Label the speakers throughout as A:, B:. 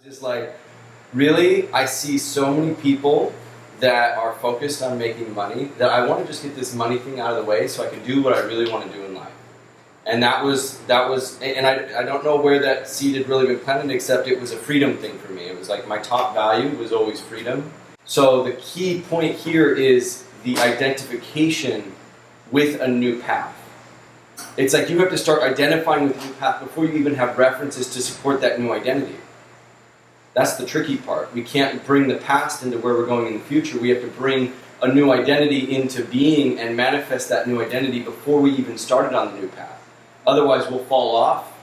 A: Just like, really, I see so many people that are focused on making money that I want to just get this money thing out of the way so I can do what I really want to do in life. And that was, and I don't know where that seed had really been planted, except it was a freedom thing for me. It was like my top value was always freedom. So the key point here is the identification with a new path. It's like you have to start identifying with a new path before you even have references to support that new identity. That's the tricky part. We can't bring the past into where we're going in the future. We have to bring a new identity into being and manifest that new identity before we even started on the new path. Otherwise, we'll fall off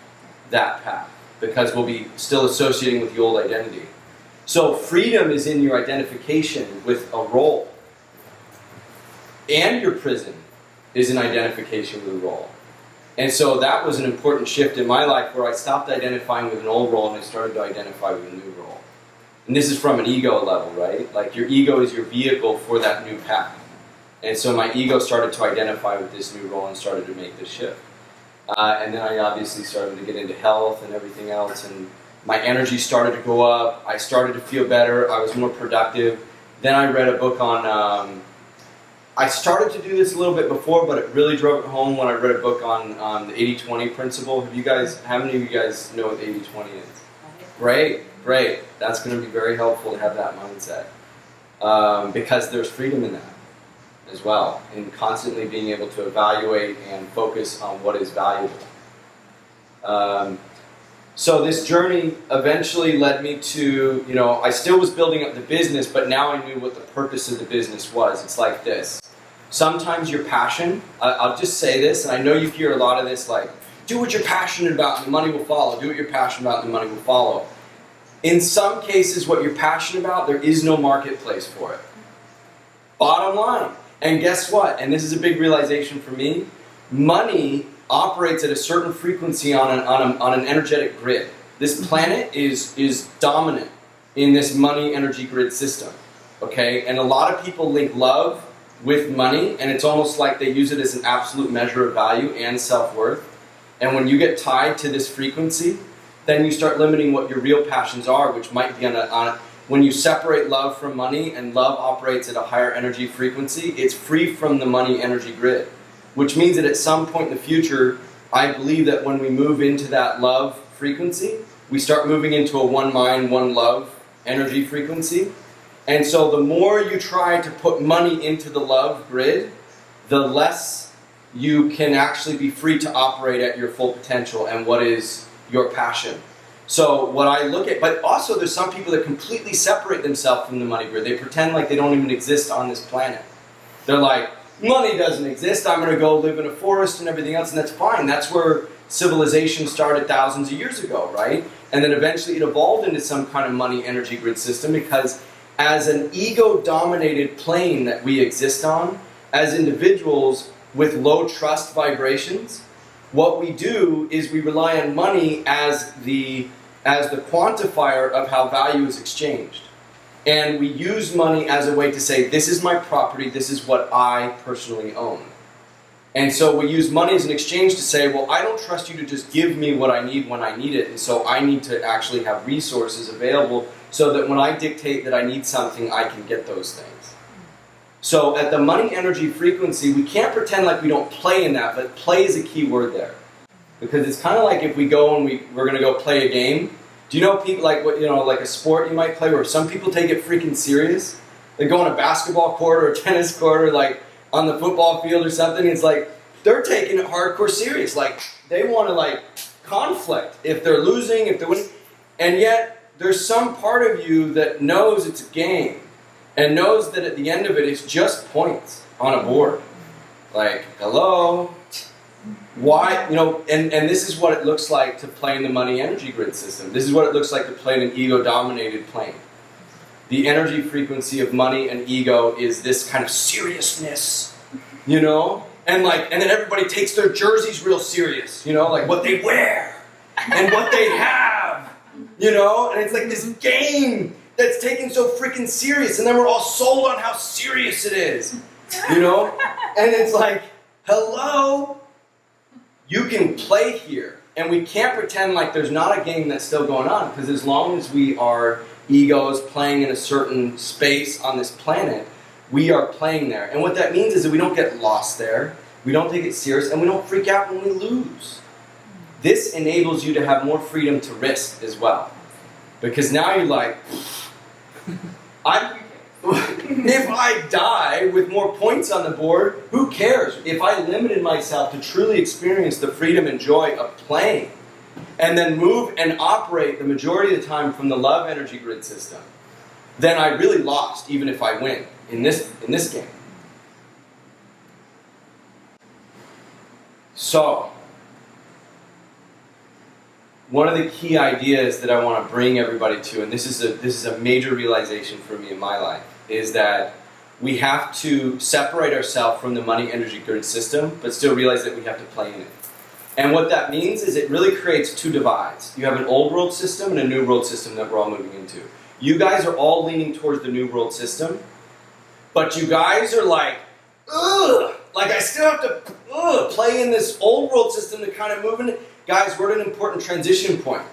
A: that path because we'll be still associating with the old identity. So freedom is in your identification with a role. And your prison is in identification with a role. And so that was an important shift in my life where I stopped identifying with an old role and I started to identify with a new role. And this is from an ego level, right? Like your ego is your vehicle for that new path. And so my ego started to identify with this new role and started to make this shift. And then I obviously started to get into health and everything else, and my energy started to go up. I started to feel better. I was more productive. Then I read a book on, I started to do this a little bit before, but it really drove it home when I read a book on the 80-20 principle. How many of you guys know what the 80-20 is? Great. That's going to be very helpful to have that mindset. Because there's freedom in that as well, in constantly being able to evaluate and focus on what is valuable. So this journey eventually led me to, I still was building up the business, but now I knew what the purpose of the business was. It's like this. Sometimes your passion, I'll just say this, and I know you hear a lot of this, like, do what you're passionate about and the money will follow. Do what you're passionate about and the money will follow. In some cases, what you're passionate about, there is no marketplace for it. Bottom line. And guess what? And this is a big realization for me. Money operates at a certain frequency on an energetic grid. This planet is dominant in this money energy grid system. Okay? And a lot of people link love with money, and it's almost like they use it as an absolute measure of value and self-worth. And when you get tied to this frequency, then you start limiting what your real passions are, which might be when you separate love from money, and love operates at a higher energy frequency, it's free from the money energy grid. Which means that at some point in the future, I believe that when we move into that love frequency, we start moving into a one mind, one love energy frequency. And so the more you try to put money into the love grid, the less you can actually be free to operate at your full potential and what is your passion. So what I look at, but also there's some people that completely separate themselves from the money grid. They pretend like they don't even exist on this planet. They're like, money doesn't exist, I'm going to go live in a forest and everything else, and that's fine. That's where civilization started thousands of years ago, right? And then eventually it evolved into some kind of money energy grid system because as an ego-dominated plane that we exist on, as individuals with low trust vibrations, what we do is we rely on money as the quantifier of how value is exchanged. And we use money as a way to say, this is my property, this is what I personally own. And so we use money as an exchange to say, well, I don't trust you to just give me what I need when I need it, and so I need to actually have resources available so that when I dictate that I need something, I can get those things. So at the money energy frequency, we can't pretend like we don't play in that, but play is a key word there. Because it's kind of like if we go and we're going to go play a game. Do you know people like like a sport you might play where some people take it freaking serious? They go on a basketball court or a tennis court or like on the football field or something. It's like they're taking it hardcore serious. Like they want to like conflict if they're losing, if they're winning. And yet there's some part of you that knows it's a game and knows that at the end of it it's just points on a board. Like, hello? Why, and this is what it looks like to play in the money energy grid system. This is what it looks like to play in an ego-dominated plane. The energy frequency of money and ego is this kind of seriousness, and then everybody takes their jerseys real serious, like what they wear and what they have, and it's like this game that's taken so freaking serious, and then we're all sold on how serious it is, and it's like, hello? You can play here. And we can't pretend like there's not a game that's still going on, because as long as we are egos playing in a certain space on this planet, we are playing there. And what that means is that we don't get lost there, we don't take it serious, and we don't freak out when we lose. This enables you to have more freedom to risk as well. Because now you're like, if I die with more points on the board, who cares? If I limited myself to truly experience the freedom and joy of playing, and then move and operate the majority of the time from the love energy grid system, then I really lost, even if I win in this game. So, one of the key ideas that I want to bring everybody to, and this is a major realization for me in my life, is that we have to separate ourselves from the money energy grid system, but still realize that we have to play in it. And what that means is it really creates two divides. You have an old world system and a new world system that we're all moving into. You guys are all leaning towards the new world system, but you guys are like, ugh, like I still have to play in this old world system to kind of move in. Guys, we're at an important transition point.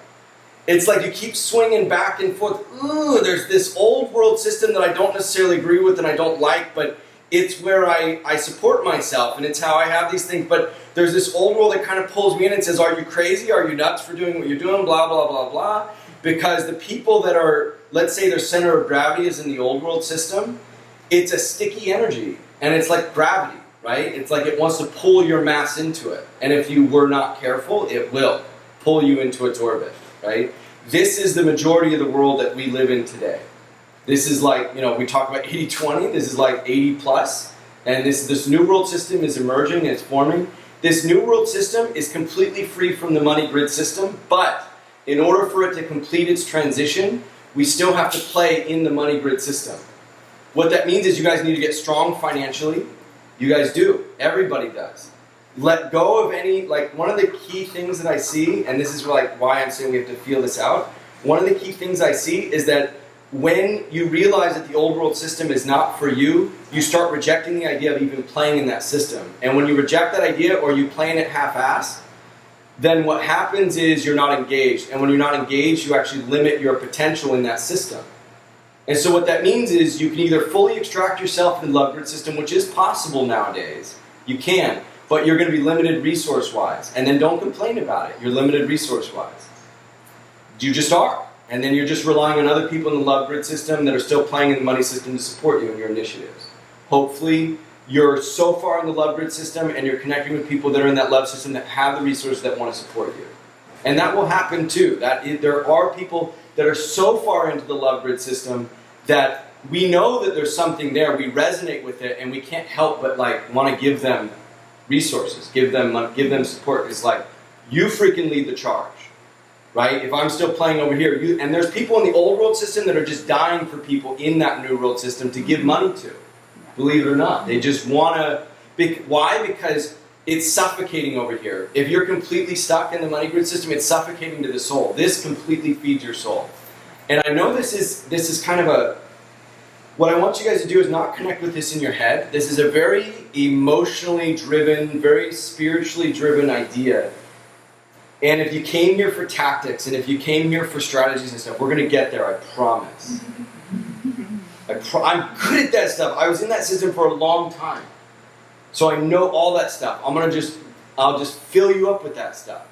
A: It's like you keep swinging back and forth. Ooh, there's this old world system that I don't necessarily agree with and I don't like, but it's where I support myself and it's how I have these things. But there's this old world that kind of pulls me in and says, are you crazy? Are you nuts for doing what you're doing? Blah, blah, blah, blah. Because the people that are, let's say their center of gravity is in the old world system, it's a sticky energy and it's like gravity, right? It's like it wants to pull your mass into it. And if you were not careful, it will pull you into its orbit, right? This is the majority of the world that we live in today. This is like, we talk about 80-20, this is like 80 plus, and this new world system is emerging, it's forming. This new world system is completely free from the money grid system, but in order for it to complete its transition, we still have to play in the money grid system. What that means is you guys need to get strong financially. You guys do. Everybody does. Let go of any, one of the key things that I see, and this is why I'm saying we have to feel this out, one of the key things I see is that when you realize that the old world system is not for you, you start rejecting the idea of even playing in that system. And when you reject that idea or you play in it half-assed, then what happens is you're not engaged. And when you're not engaged, you actually limit your potential in that system. And so what that means is you can either fully extract yourself in the love grid system, which is possible nowadays. You can, but you're going to be limited resource-wise. And then don't complain about it. You're limited resource-wise. You just are. And then you're just relying on other people in the love grid system that are still playing in the money system to support you in your initiatives. Hopefully, you're so far in the love grid system and you're connecting with people that are in that love system that have the resources that want to support you. And that will happen too. There are people that are so far into the love grid system that we know that there's something there, we resonate with it, and we can't help but want to give them resources, give them support. It's like, you freaking lead the charge. Right? If I'm still playing over here, and there's people in the old world system that are just dying for people in that new world system to give money to. Believe it or not. They just want to... Why? Because it's suffocating over here. If you're completely stuck in the money grid system, it's suffocating to the soul. This completely feeds your soul. And I know this is kind of a... What I want you guys to do is not connect with this in your head. This is a very emotionally driven, very spiritually driven idea. And if you came here for tactics, and if you came here for strategies and stuff, we're going to get there, I promise. I'm good at that stuff. I was in that system for a long time. So I know all that stuff. I'll just fill you up with that stuff.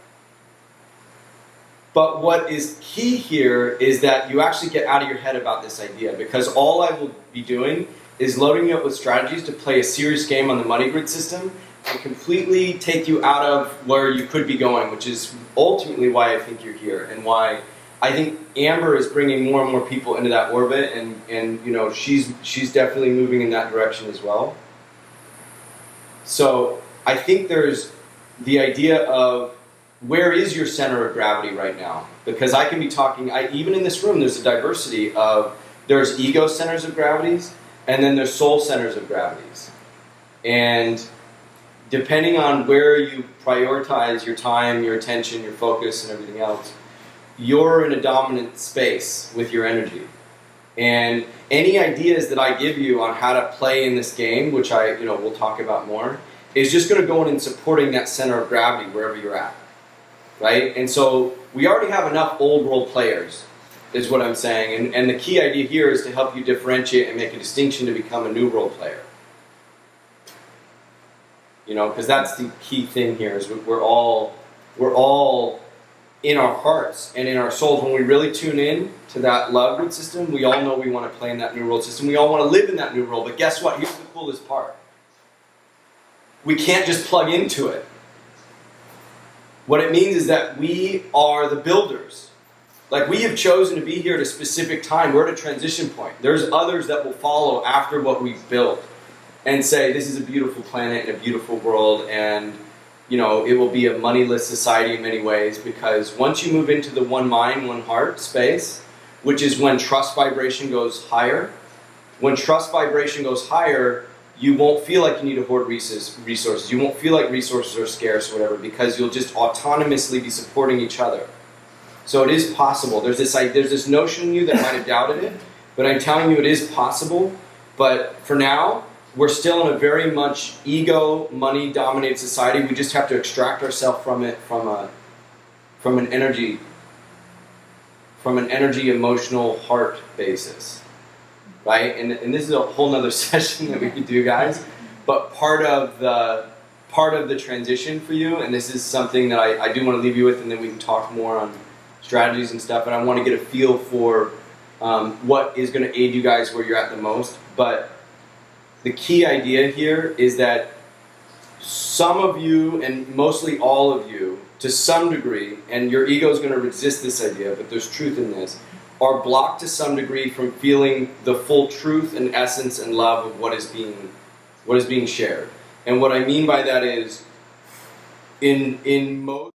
A: But what is key here is that you actually get out of your head about this idea, because all I will be doing is loading you up with strategies to play a serious game on the money grid system and completely take you out of where you could be going, which is ultimately why I think you're here and why I think Amber is bringing more and more people into that orbit, and she's definitely moving in that direction as well. So I think there's the idea of where is your center of gravity right now? Because I can be talking, even in this room, there's a diversity of, there's ego centers of gravities, and then there's soul centers of gravities. And depending on where you prioritize your time, your attention, your focus, and everything else, you're in a dominant space with your energy. And any ideas that I give you on how to play in this game, which we'll talk about more, is just going to go in and supporting that center of gravity wherever you're at. right? And so we already have enough old world players, is what I'm saying. And the key idea here is to help you differentiate and make a distinction to become a new role player. You know, because that's the key thing here, is we're all in our hearts and in our souls, when we really tune in to that love root system, we all know we want to play in that new world system. We all want to live in that new world. But guess what? Here's the coolest part. We can't just plug into it. What it means is that we are the builders. Like, we have chosen to be here at a specific time. We're at a transition point. There's others that will follow after what we've built and say, this is a beautiful planet and a beautiful world, and you know, it will be a moneyless society in many ways, because once you move into the one mind, one heart space, which is when trust vibration goes higher, when trust vibration goes higher, you won't feel like you need to hoard resources. You won't feel like resources are scarce or whatever, because you'll just autonomously be supporting each other. So it is possible. There's this notion in you that might have doubted it, but I'm telling you it is possible. But for now, we're still in a very much ego, money-dominated society. We just have to extract ourselves from it, from an energy, emotional heart basis, right? And this is a whole nother session that we could do, guys. But part of the transition for you, and this is something that I do want to leave you with, and then we can talk more on strategies and stuff. And I want to get a feel for what is going to aid you guys where you're at the most. But the key idea here is that some of you, and mostly all of you, to some degree, and your ego is going to resist this idea, but there's truth in this, are blocked to some degree from feeling the full truth and essence and love of what is being shared. And what I mean by that is, in most